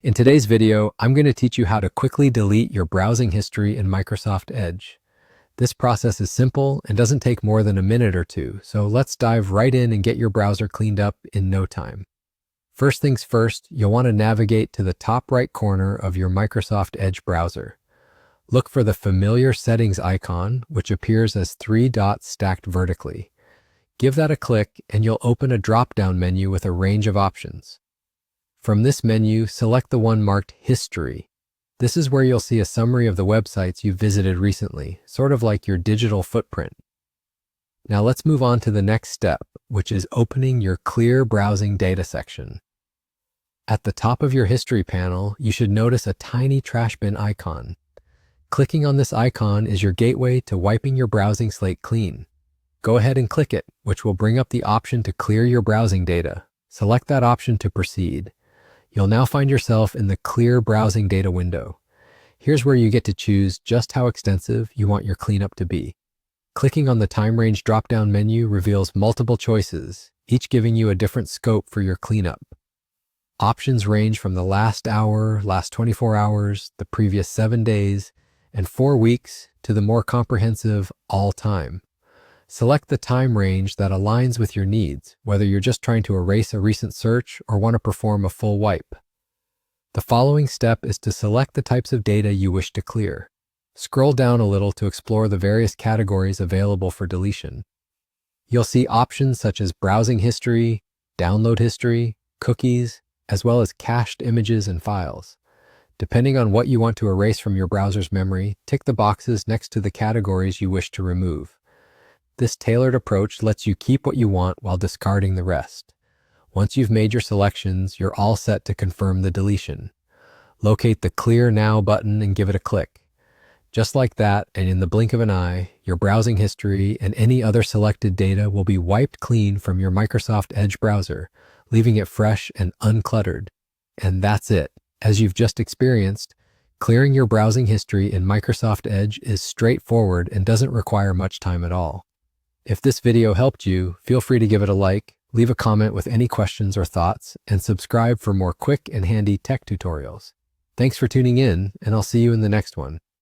In today's video, I'm going to teach you how to quickly delete your browsing history in Microsoft Edge. This process is simple and doesn't take more than a minute or two, so let's dive right in and get your browser cleaned up in no time. First things first, you'll want to navigate to the top right corner of your Microsoft Edge browser. Look for the familiar settings icon, which appears as 3 dots stacked vertically. Give that a click and you'll open a drop-down menu with a range of options. From this menu, select the one marked History. This is where you'll see a summary of the websites you've visited recently, sort of like your digital footprint. Now let's move on to the next step, which is opening your Clear Browsing Data section. At the top of your History panel, you should notice a tiny trash bin icon. Clicking on this icon is your gateway to wiping your browsing slate clean. Go ahead and click it, which will bring up the option to clear your browsing data. Select that option to proceed. You'll now find yourself in the Clear Browsing Data window. Here's where you get to choose just how extensive you want your cleanup to be. Clicking on the Time Range drop-down menu reveals multiple choices, each giving you a different scope for your cleanup. Options range from the last hour, last 24 hours, the previous 7 days, and 4 weeks to the more comprehensive all time. Select the time range that aligns with your needs, whether you're just trying to erase a recent search or want to perform a full wipe. The following step is to select the types of data you wish to clear. Scroll down a little to explore the various categories available for deletion. You'll see options such as browsing history, download history, cookies, as well as cached images and files. Depending on what you want to erase from your browser's memory, tick the boxes next to the categories you wish to remove. This tailored approach lets you keep what you want while discarding the rest. Once you've made your selections, you're all set to confirm the deletion. Locate the Clear Now button and give it a click. Just like that, and in the blink of an eye, your browsing history and any other selected data will be wiped clean from your Microsoft Edge browser, leaving it fresh and uncluttered. And that's it. As you've just experienced, clearing your browsing history in Microsoft Edge is straightforward and doesn't require much time at all. If this video helped you, feel free to give it a like, leave a comment with any questions or thoughts, and subscribe for more quick and handy tech tutorials. Thanks for tuning in, and I'll see you in the next one.